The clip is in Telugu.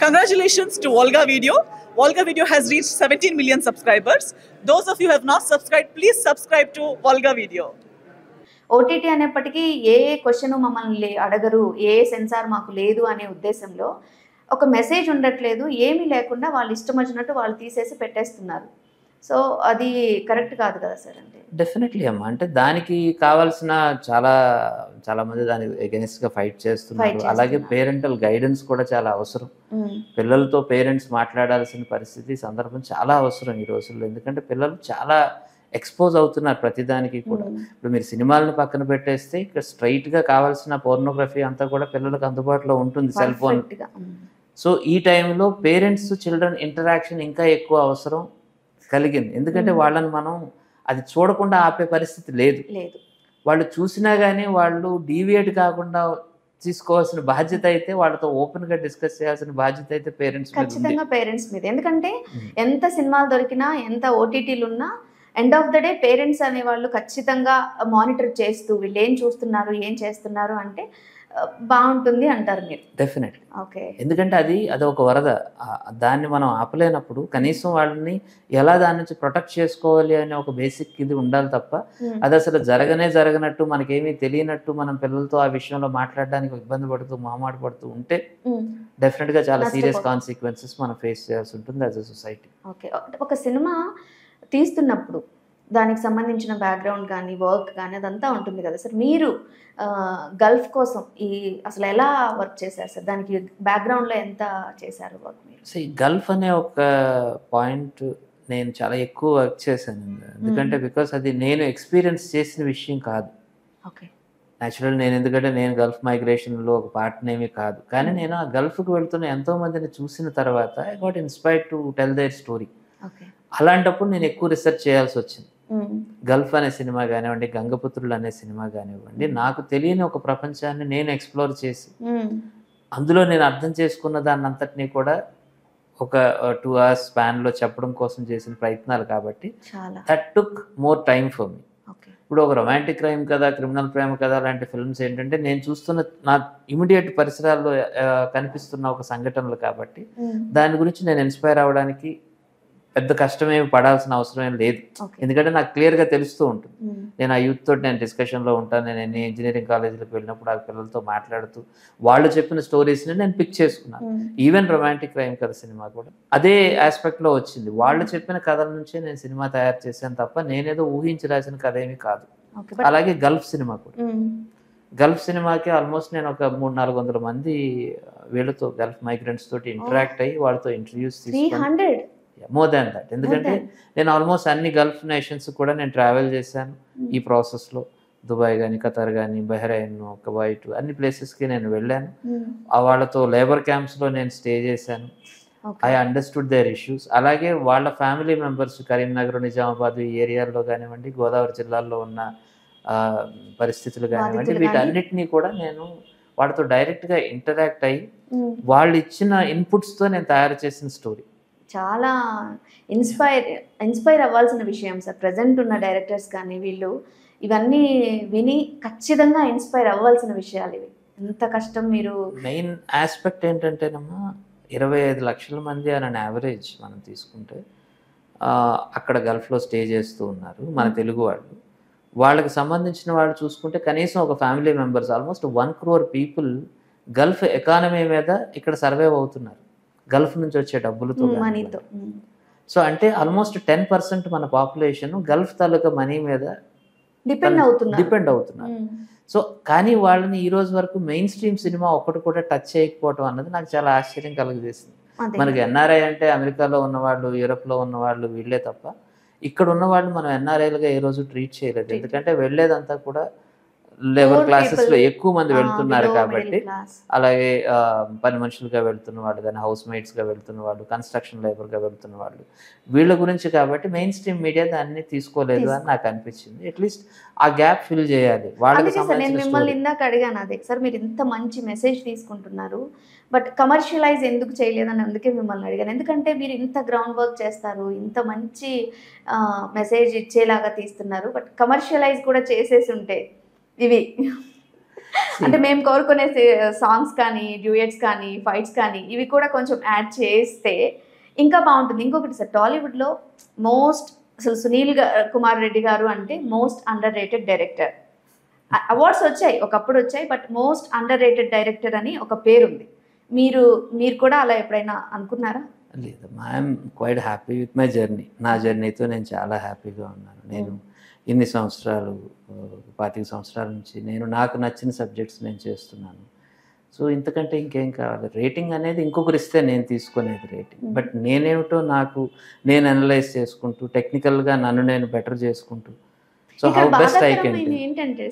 Congratulations to Volga Video. Volga Video has reached 17 million subscribers. Those of you who have not subscribed, please subscribe to Volga Video. OTT అనేప్పటికీ ఏ క్వశ్చన్ మమ్మల్ని అడగరు, ఏ సెన్సార్ మాకు లేదు అనే ఉద్దేశంలో ఒక మెసేజ్ ఉండట్లేదు, ఏమీ లేకుండా వాళ్ళు ఇష్టం వచ్చినట్టు వాళ్ళు తీసేసి పెట్టేస్తున్నారు. సో అది కరెక్ట్ కాదు కదా సార్? అంటే డెఫినెట్లీ అమ్మా, అంటే దానికి కావాల్సిన చాలా మంది దాని ఎగెనిస్ట్గా ఫైట్ చేస్తున్నారు. అలాగే పేరెంటల్ గైడెన్స్ కూడా చాలా అవసరం. పిల్లలతో పేరెంట్స్ మాట్లాడాల్సిన పరిస్థితి సందర్భం చాలా అవసరం ఈ రోజుల్లో. ఎందుకంటే పిల్లలు చాలా ఎక్స్పోజ్ అవుతున్నారు ప్రతిదానికి కూడా. ఇప్పుడు మీరు సినిమాలను పక్కన పెట్టేస్తే ఇక్కడ స్ట్రైట్గా కావాల్సిన పోర్నోగ్రఫీ అంతా కూడా పిల్లలకు అందుబాటులో ఉంటుంది సెల్ ఫోన్. సో ఈ టైంలో పేరెంట్స్ చిల్డ్రన్ ఇంటరాక్షన్ ఇంకా ఎక్కువ అవసరం కలిగింది. ఎందుకంటే వాళ్ళని మనం అది చూడకుండా ఆపే పరిస్థితి లేదు. వాళ్ళు చూసినా కానీ వాళ్ళు డీవియేట్ కాకుండా తీసుకోవాల్సిన బాధ్యత అయితే, వాళ్ళతో ఓపెన్గా డిస్కస్ చేయాల్సిన బాధ్యత అయితే ఖచ్చితంగా పేరెంట్స్ మీద. ఎందుకంటే ఎంత సినిమాలు దొరికినా, ఎంత ఓటీటీలు ఉన్నా, end of the day parents అనేవాళ్ళు ఖచ్చితంగా మానిటర్ చేస్తూ వీళ్ళు ఏం చూస్తున్నారు, ఏం చేస్తున్నారు అంటే బాగుంటుంది అంటారు మీరు? డెఫినెట్లీ. ఓకే. ఎందుకంటే అది ఒక వరద, దాన్ని మనం ఆపలేనప్పుడు కనీసం వాళ్ళని ఎలా దాని నుంచి ప్రొటెక్ట్ చేసుకోవాలి అనే ఒక బేసిక్ ఇది ఉండాలి తప్ప అది అసలు జరగనట్టు మనకేమీ తెలియనట్టు మనం పిల్లలతో ఆ విషయంలో మాట్లాడడానికి ఇబ్బంది పడుతూ మొహమాట పడుతూ ఉంటే డెఫినెట్గా చాలా సీరియస్ కాన్సిక్వెన్సెస్ మనం ఫేస్ చేయాల్సి ఉంటుంది యాజ్ అ సొసైటీ. ఓకే. ఒక సినిమా తీస్తున్నప్పుడు దానికి సంబంధించిన బ్యాక్గ్రౌండ్ కానీ, వర్క్ కానీ అదంతా ఉంటుంది కదా సార్. మీరు గల్ఫ్ కోసం అసలు ఎలా వర్క్ చేశారు సార్? దానికి బ్యాక్గ్రౌండ్లో ఎంత చేశారు వర్క్ మీరు? సో ఈ గల్ఫ్ అనే ఒక పాయింట్ నేను చాలా ఎక్కువ వర్క్ చేశాను. ఎందుకంటే బికాస్ అది నేను ఎక్స్పీరియన్స్ చేసిన విషయం కాదు. ఓకే. న్యాచురల్ ఎందుకంటే నేను గల్ఫ్ మైగ్రేషన్లో ఒక పార్ట్నేమీ కాదు. కానీ నేను ఆ గల్ఫ్కి వెళ్తున్న ఎంతోమందిని చూసిన తర్వాత I got inspired to tell their story. అలాంటప్పుడు నేను ఎక్కువ రీసెర్చ్ చేయాల్సి వచ్చింది. గల్ఫ్ అనే సినిమా కానివ్వండి, గంగపుత్రులు అనే సినిమా కానివ్వండి, నాకు తెలియని ఒక ప్రపంచాన్ని నేను ఎక్స్ప్లోర్ చేసి అందులో నేను అర్థం చేసుకున్న దాన్ని అంతటినీ కూడా ఒక 2 hours స్పాన్లో చెప్పడం కోసం చేసిన ప్రయత్నాలు. కాబట్టి that took more time for me. ఇప్పుడు ఒక రొమాంటిక్ క్రైమ్ కథ, క్రిమినల్ ప్రేమ కథ లాంటి ఫిల్మ్స్ ఏంటంటే నేను చూస్తున్న నా ఇమీడియట్ పరిసరాల్లో కనిపిస్తున్న ఒక సంఘటనలు కాబట్టి దాని గురించి నేను ఇన్స్పైర్ అవ్వడానికి పెద్ద కష్టమేమి పడాల్సిన అవసరం లేదు. ఎందుకంటే నాకు క్లియర్గా తెలుస్తూ ఉంటుంది. నేను ఆ యూత్ తోటి నేను డిస్కషన్లో ఉంటాను. నేను ఎన్ని ఇంజనీరింగ్ కాలేజీలకు వెళ్ళినప్పుడు ఆ పిల్లలతో మాట్లాడుతూ వాళ్ళు చెప్పిన స్టోరీస్ని నేను పిక్ చేసుకున్నాను. ఈవెన్ రొమాంటిక్ క్రైమ్ కథ సినిమా కూడా అదే ఆస్పెక్ట్లో వచ్చింది. వాళ్ళు చెప్పిన కథల నుంచే నేను సినిమా తయారు చేశాను తప్ప నేనేదో ఊహించి రాసిన కథ ఏమీ కాదు. అలాగే గల్ఫ్ సినిమా కూడా. గల్ఫ్ సినిమాకి ఆల్మోస్ట్ నేను ఒక 300-400 మంది వీళ్ళతో గల్ఫ్ మైగ్రెంట్స్ తోటి ఇంటరాక్ట్ అయ్యి వాళ్ళతో ఇంటర్వ్యూస్ తీసుకుని మోర్ దాన్ దట్. ఎందుకంటే నేను ఆల్మోస్ట్ అన్ని గల్ఫ్ నేషన్స్ కూడా నేను ట్రావెల్ చేశాను ఈ ప్రాసెస్లో. దుబాయ్ కానీ, ఖతార్ కానీ, బహ్రెయిన్, కువైట్ అన్ని ప్లేసెస్కి నేను వెళ్ళాను. వాళ్ళతో లేబర్ క్యాంప్స్లో నేను స్టే చేశాను. I understood there issues. అలాగే వాళ్ళ ఫ్యామిలీ మెంబర్స్ కరీంనగర్, నిజామాబాద్ ఈ ఏరియాల్లో కానివ్వండి, గోదావరి జిల్లాల్లో ఉన్న పరిస్థితులు కానివ్వండి, వీటన్నిటినీ కూడా నేను వాళ్ళతో డైరెక్ట్గా ఇంటరాక్ట్ అయ్యి వాళ్ళు ఇచ్చిన ఇన్పుట్స్తో నేను తయారు చేసిన స్టోరీ. చాలా ఇన్స్పైర్ అవ్వాల్సిన విషయం సార్. ప్రజెంట్ ఉన్న డైరెక్టర్స్ కానీ వీళ్ళు ఇవన్నీ విని ఖచ్చితంగా ఇన్స్పైర్ అవ్వాల్సిన విషయాలు ఇవి. ఎంత కష్టం. మీరు మెయిన్ ఆస్పెక్ట్ ఏంటంటేనమ్మా 25 లక్షల మంది అని యావరేజ్ మనం తీసుకుంటే అక్కడ గల్ఫ్లో స్టే చేస్తూ ఉన్నారు మన తెలుగు వాళ్ళు. వాళ్ళకి సంబంధించిన వాళ్ళు చూసుకుంటే కనీసం ఒక family members almost 1 crore people Gulf economy మీద ఇక్కడ సర్వైవ్ అవుతున్నారు గల్ఫ్ నుంచి వచ్చే డబ్బులతో, మనీతో. సో అంటే ఆల్మోస్ట్ 10% మన పాపులేషన్ గల్ఫ్ తాలూకా మనీ మీద డిపెండ్ అవుతున్నారు. సో కానీ వాళ్ళని ఈ రోజు వరకు మెయిన్ స్ట్రీమ్ సినిమా ఒక్కటి కూడా టచ్ చేయకపోవటం అన్నది నాకు చాలా ఆశ్చర్యం కలుగజేసింది. మనకి ఎన్ఆర్ఐ అంటే అమెరికాలో ఉన్నవాళ్ళు, యూరోప్లో ఉన్నవాళ్ళు వీళ్ళే తప్ప ఇక్కడ ఉన్నవాళ్ళు మనం ఎన్ఆర్ఐలుగా ఏ రోజు ట్రీట్ చేయలేదు. ఎందుకంటే వెళ్ళేదంతా కూడా లేబర్ క్లాసెస్లో ఎక్కువ మంది వెళ్తున్నారు కాబట్టి. అలాగే పని మనుషులుగా వెళ్తున్న వాళ్ళు కానీ, హౌస్ మేట్స్గా వెళ్తున్న వాళ్ళు, కన్స్ట్రక్షన్ లేబర్గా వెళ్తున్న వాళ్ళు, వీళ్ళ గురించి కాబట్టి మెయిన్ స్ట్రీమ్ మీడియా దాన్ని తీసుకోలేదు అని నాకు అనిపించింది. అట్లీస్ట్ ఆ గ్యాప్ ఫిల్ చేయాలి వాళ్ళకి. నేను మిమ్మల్ని ఇందాక అడిగాను అదే సార్, మీరు ఇంత మంచి మెసేజ్ తీసుకుంటున్నారు బట్ కమర్షియలైజ్ ఎందుకు చేయలేదని అందుకే మిమ్మల్ని అడిగాను. ఎందుకంటే మీరు ఇంత గ్రౌండ్ వర్క్ చేస్తారు, ఇంత మంచి మెసేజ్ ఇచ్చేలాగా తీస్తున్నారు, బట్ కమర్షియలైజ్ కూడా చేసేసి ఉంటే ఇవి అంటే మేము కోరుకునే సాంగ్స్ కానీ డ్యూయట్స్ కానీ ఫైట్స్ కానీ ఇవి కూడా కొంచెం యాడ్ చేస్తే ఇంకా బాగుంటుంది. ఇంకొకటి సార్, టాలీవుడ్లో మోస్ట్ అసలు కుమార్ రెడ్డి గారు అంటే most under rated director. Awards వచ్చాయి, ఒకప్పుడు వచ్చాయి, but most under rated director అని ఒక పేరు ఉంది. మీరు కూడా అలా ఎప్పుడైనా అనుకున్నారా? లేదు, I'm quite happy with my journey. నా జర్నీతో నేను చాలా హ్యాపీగా ఉన్నాను. నేను ఇన్ని సంవత్సరాలు 25 సంవత్సరాల నుంచి నాకు నచ్చిన సబ్జెక్ట్స్ నేను చేస్తున్నాను. సో ఇంతకంటే ఇంకేం కావాలి? రేటింగ్ అనేది ఇంకొకరు ఇస్తే నేను తీసుకునేది రేటింగ్, బట్ నేనేమిటో నేను అనలైజ్ చేసుకుంటూ టెక్నికల్గా నన్ను నేను బెటర్ చేసుకుంటూ, so how best I can. ఏంటంటే